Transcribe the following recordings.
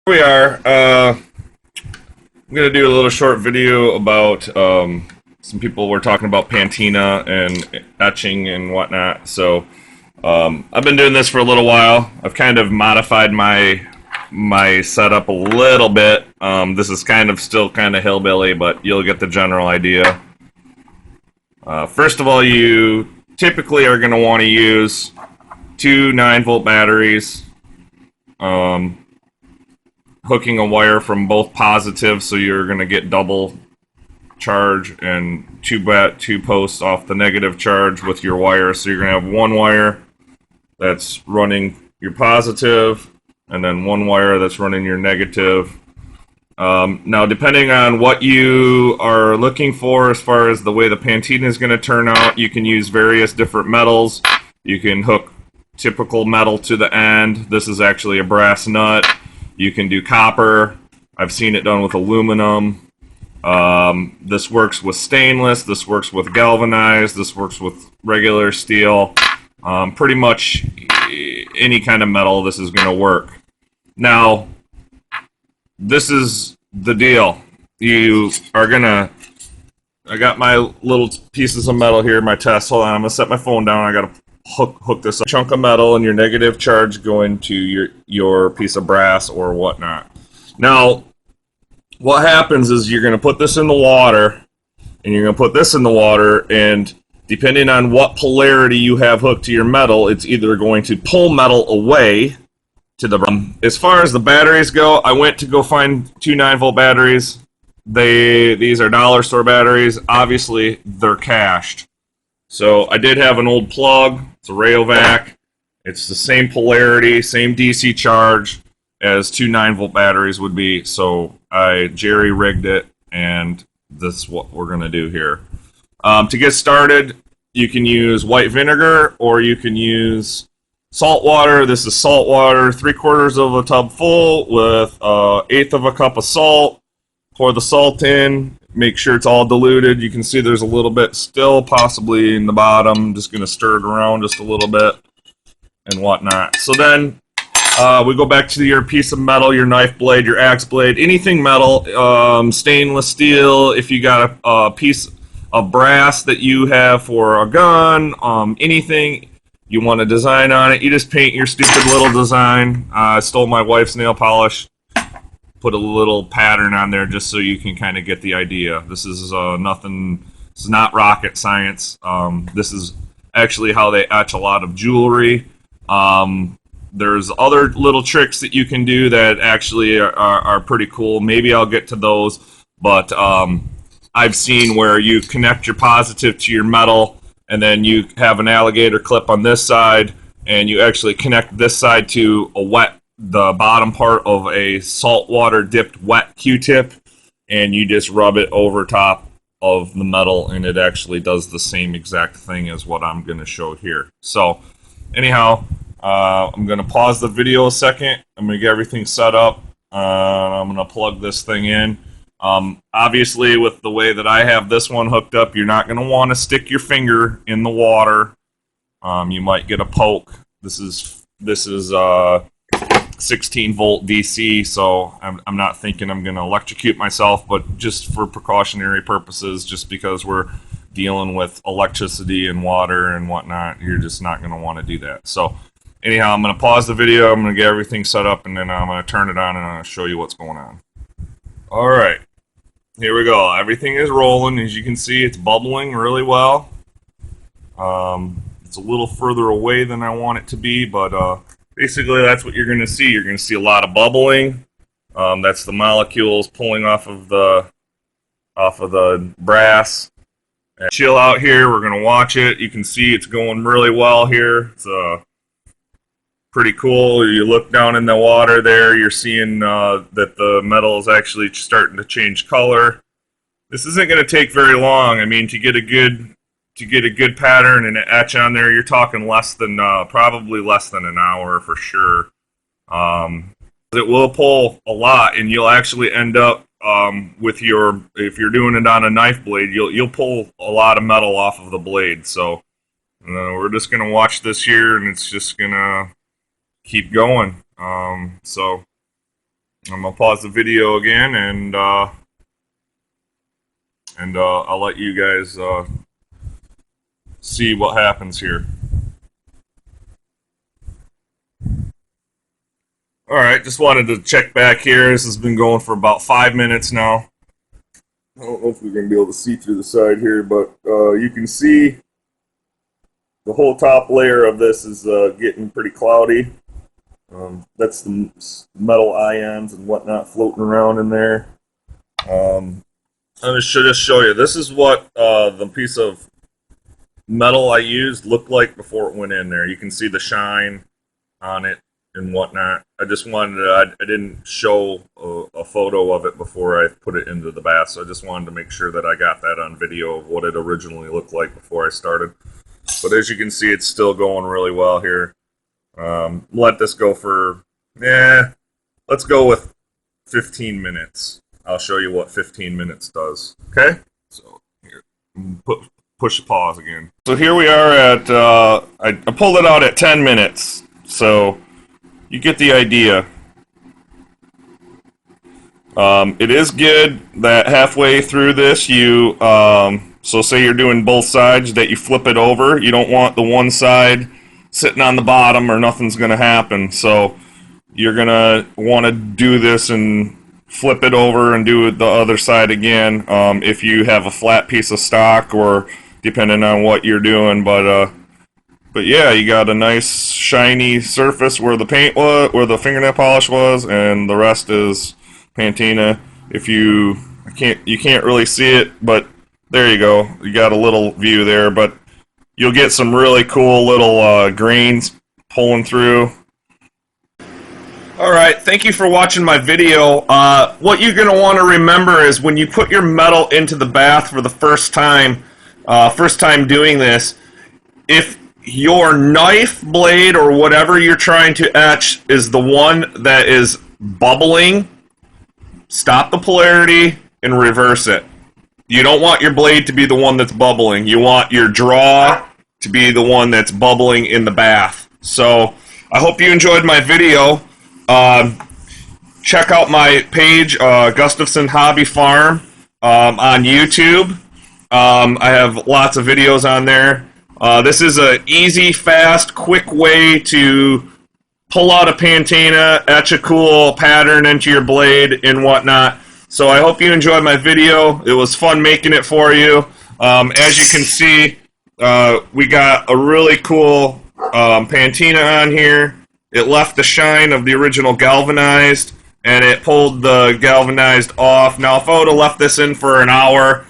We are. I'm going to do a little short video about some people were talking about pantina and etching and whatnot. So I've been doing this for a little while. I've kind of modified my setup a little bit. This is kind of still kind of hillbilly, but you'll get the general idea. First of all, you typically are going to want to use two 9-volt batteries. Hooking a wire from both positives, so you're going to get double charge, and two posts off the negative charge with your wire. So you're going to have one wire that's running your positive, and then one wire that's running your negative. Now, depending on what you are looking for as far as the way the pantina is going to turn out, you can use various different metals. You can hook typical metal to the end. This is actually a brass nut. You can do copper. I've seen it done with aluminum. This works with stainless. This works with galvanized. This works with regular steel. Pretty much any kind of metal, this is going to work. Now, this is the deal. You are going to... I got my little pieces of metal here, my test. Hold on, I'm going to set my phone down. I got to hook this chunk of metal and your negative charge going to your piece of brass or whatnot. Now, what happens is you're going to put this in the water, and you're going to put this in the water, and depending on what polarity you have hooked to your metal, it's either going to pull metal away to the... As far as the batteries go, I went to go find two 9-volt batteries. These are dollar store batteries. Obviously, they're cached. So I did have an old plug. It's a Rayovac. It's the same polarity, same DC charge as two 9-volt batteries would be. So I jerry-rigged it, and this is what we're going to do here. To get started, you can use white vinegar or you can use salt water. This is salt water, 3/4 of a tub full with 1/8 of a cup of salt. Pour the salt in. Make sure it's all diluted. You can see there's a little bit still possibly in the bottom. I'm just going to stir it around just a little bit and whatnot. So then we go back to your piece of metal, your knife blade, your axe blade, anything metal, stainless steel. If you got a piece of brass that you have for a gun, anything you want to design on it, you just paint your stupid little design. I stole my wife's nail polish. Put a little pattern on there just so you can kind of get the idea. This is nothing. This is not rocket science. This is actually how they etch a lot of jewelry. There's other little tricks that you can do that actually are pretty cool. Maybe I'll get to those, but I've seen where you connect your positive to your metal, and then you have an alligator clip on this side, and you actually connect this side to the bottom part of a saltwater dipped wet Q-tip, and you just rub it over top of the metal, and it actually does the same exact thing as what I'm going to show here. So anyhow, I'm going to pause the video a second. I'm going to get everything set up. I'm going to plug this thing in. Obviously, with the way that I have this one hooked up, you're not going to want to stick your finger in the water. You might get a poke. This is 16-volt DC, so I'm not thinking I'm going to electrocute myself, but just for precautionary purposes, just because we're dealing with electricity and water and whatnot, you're just not going to want to do that. So anyhow, I'm going to pause the video, I'm going to get everything set up, and then I'm going to turn it on and I'm going to show you what's going on. Alright, here we go. Everything is rolling. As you can see, it's bubbling really well. It's a little further away than I want it to be, but basically, that's what you're going to see. You're going to see a lot of bubbling. That's the molecules pulling off of the brass. And chill out here. We're going to watch it. You can see it's going really well here. It's pretty cool. You look down in the water there. You're seeing that the metal is actually starting to change color. This isn't going to take very long. I mean, to get a good pattern and an etch on there, you're talking probably less than an hour for sure. It will pull a lot, and you'll actually end up if you're doing it on a knife blade, you'll pull a lot of metal off of the blade. So we're just gonna watch this here, and it's just gonna keep going. So I'm gonna pause the video again, and I'll let you guys see what happens here. Alright, just wanted to check back here. This has been going for about 5 minutes now. I don't know if we're going to be able to see through the side here, but you can see the whole top layer of this is getting pretty cloudy. That's the metal ions and whatnot floating around in there. I'm going to just show you. This is what the piece of metal I used looked like before it went in there. You can see the shine on it and whatnot. I just wanted to, I didn't show a photo of it before I put it into the bath, so I just wanted to make sure that I got that on video of what it originally looked like before I started. But as you can see, it's still going really well here. Let this go for, let's go with 15 minutes. I'll show you what 15 minutes does. Okay? So here, push pause again. So here we are at, I pulled it out at 10 minutes. So you get the idea. It is good that halfway through this you, so say you're doing both sides, that you flip it over. You don't want the one side sitting on the bottom or nothing's going to happen. So you're going to want to do this and flip it over and do the other side again if you have a flat piece of stock or depending on what you're doing. But yeah, you got a nice shiny surface where the paint was, where the fingernail polish was, and the rest is pantina. If you can't really see it, but there you go. You got a little view there, but you'll get some really cool little grains pulling through. Alright, thank you for watching my video. What you're going to want to remember is when you put your metal into the bath for the first time doing this, if your knife blade or whatever you're trying to etch is the one that is bubbling, stop the polarity and reverse it. You don't want your blade to be the one that's bubbling. You want your draw to be the one that's bubbling in the bath. So I hope you enjoyed my video. Check out my page, Gustafson Hobby Farm, on YouTube. I have lots of videos on there. This is an easy, fast, quick way to pull out a pantina, etch a cool pattern into your blade and whatnot. So I hope you enjoyed my video. It was fun making it for you. As you can see, we got a really cool pantina on here. It left the shine of the original galvanized, and it pulled the galvanized off. Now, if I would have left this in for an hour,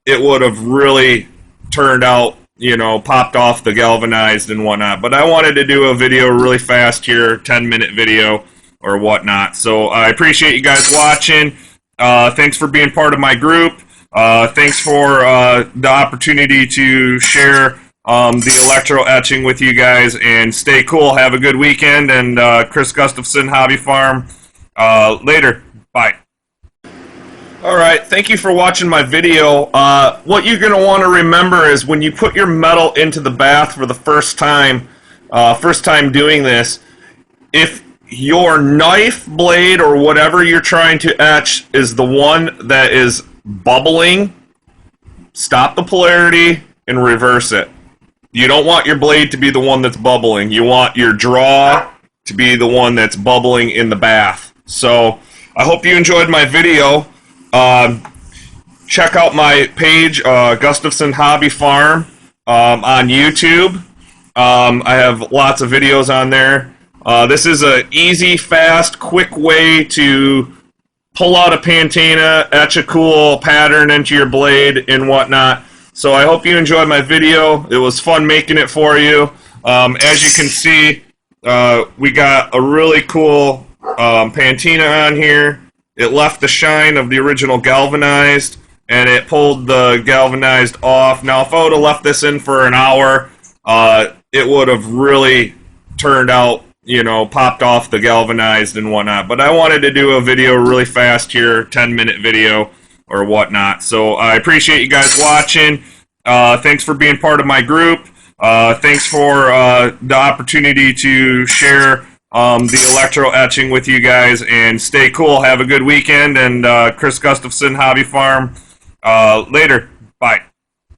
it would have really turned out, you know, popped off the galvanized and whatnot. But I wanted to do a video really fast here, 10-minute video or whatnot. So I appreciate you guys watching. Thanks for being part of my group. Thanks for the opportunity to share the Electro Etching with you guys. And stay cool. Have a good weekend. And Chris Gustafson, Hobby Farm. Later. Bye. Alright, thank you for watching my video. What you're going to want to remember is when you put your metal into the bath for the first time doing this, if your knife blade or whatever you're trying to etch is the one that is bubbling, stop the polarity and reverse it. You don't want your blade to be the one that's bubbling. You want your draw to be the one that's bubbling in the bath. So, I hope you enjoyed my video. Check out my page, Gustafson Hobby Farm, on YouTube. I have lots of videos on there. This is an easy, fast, quick way to pull out a pantina, etch a cool pattern into your blade and whatnot. So I hope you enjoyed my video. It was fun making it for you. As you can see, we got a really cool pantina on here. It left the shine of the original galvanized, and it pulled the galvanized off. Now, if I would have left this in for an hour, it would have really turned out, you know, popped off the galvanized and whatnot. But I wanted to do a video really fast here, 10-minute video or whatnot. So I appreciate you guys watching. Thanks for being part of my group. Thanks for the opportunity to share the Electro Etching with you guys, and stay cool. Have a good weekend, and Chris Gustafson, Hobby Farm. Later. Bye.